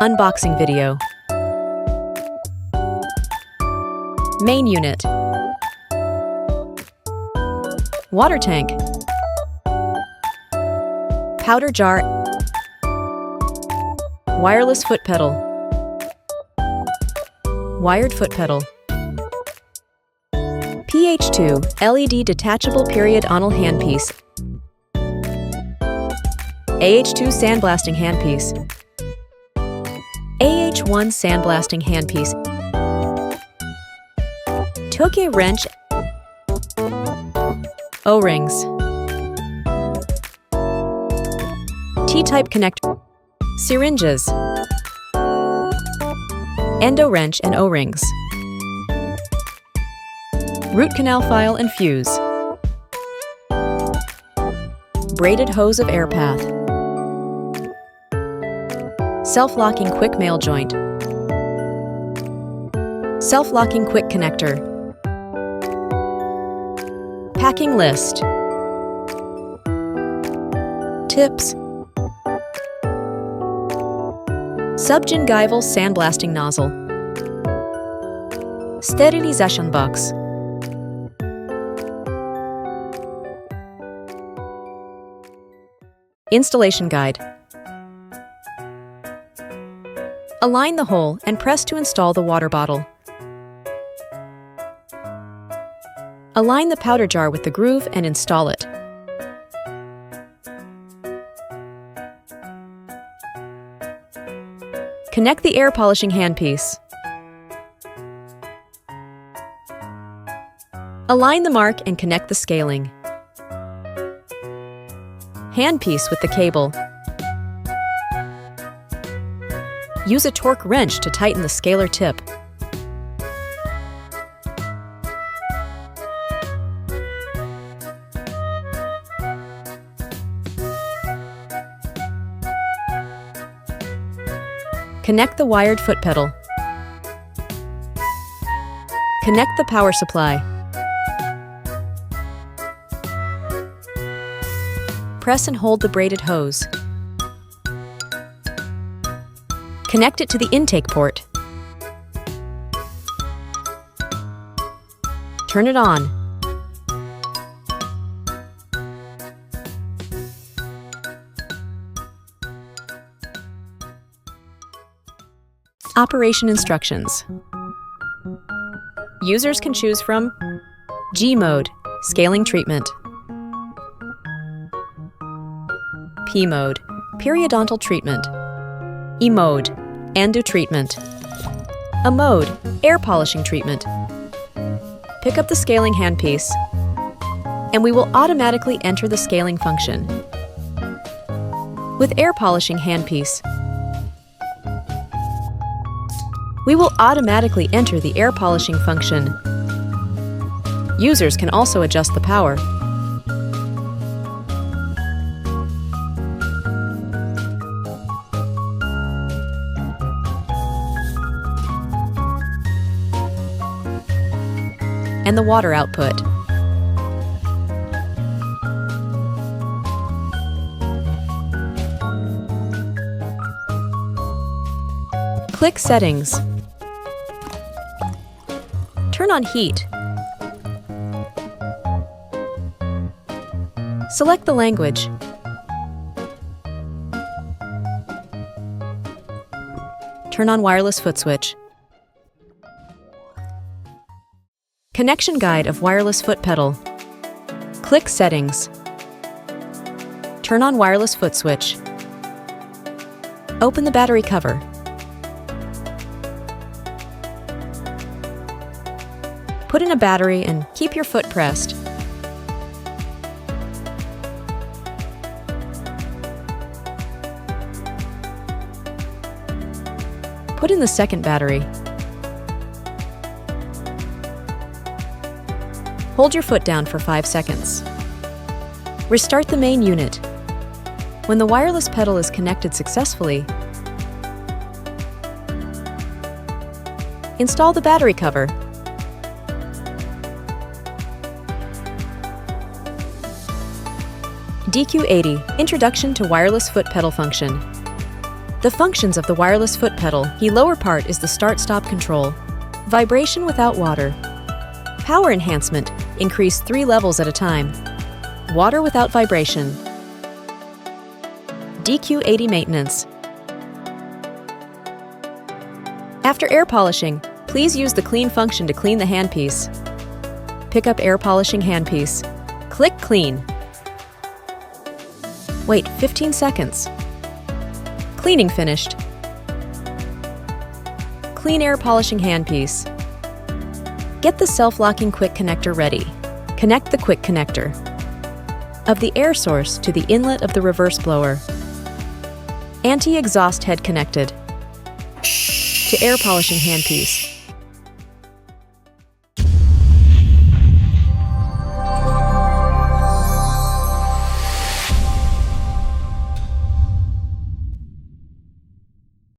Unboxing video. Main unit. Water tank. Powder jar. Wireless foot pedal. Wired foot pedal. PH2 LED detachable periodontal handpiece. AH2 sandblasting handpiece. AH1 sandblasting handpiece. Toke wrench. O-rings. T-type connector. Syringes. Endo wrench and O-rings. Root canal file and fuse. Braided hose of air path. Self-locking quick mail joint. Self-locking quick connector. Packing list. Tips. Subgingival sandblasting nozzle. Sterilization box. Installation guide. Align the hole and press to install the water bottle. Align the powder jar with the groove and install it. Connect the air polishing handpiece. Align the mark and connect the scaling. Handpiece with the cable. Use a torque wrench to tighten the scaler tip. Connect the wired foot pedal. Connect the power supply. Press and hold the braided hose. Connect it to the intake port. Turn it on. Operation instructions. Users can choose from G mode, scaling treatment. P mode, periodontal treatment. E mode, endo treatment. A mode, air polishing treatment. Pick up the scaling handpiece, and we will automatically enter the scaling function. With air polishing handpiece, we will automatically enter the air polishing function. Users can also adjust the power. And the water output. Click Settings. Turn on heat. Select the language. Turn on wireless foot switch. Connection guide of wireless foot pedal. Click Settings. Turn on wireless foot switch. Open the battery cover. Put in a battery and keep your foot pressed. Put in the second battery. Hold your foot down for 5 seconds. Restart the main unit. When the wireless pedal is connected successfully, install the battery cover. DQ-80 Introduction to Wireless Foot Pedal Function. The functions of the wireless foot pedal. The lower part is the start-stop control. Vibration without water. Power enhancement. Increase 3 levels at a time. Water without vibration. DQ-80 maintenance. After air polishing, please use the clean function to clean the handpiece. Pick up air polishing handpiece. Click Clean. Wait 15 seconds. Cleaning finished. Clean air polishing handpiece. Get the self-locking quick connector ready. Connect the quick connector of the air source to the inlet of the reverse blower. Anti-exhaust head connected to air polishing handpiece.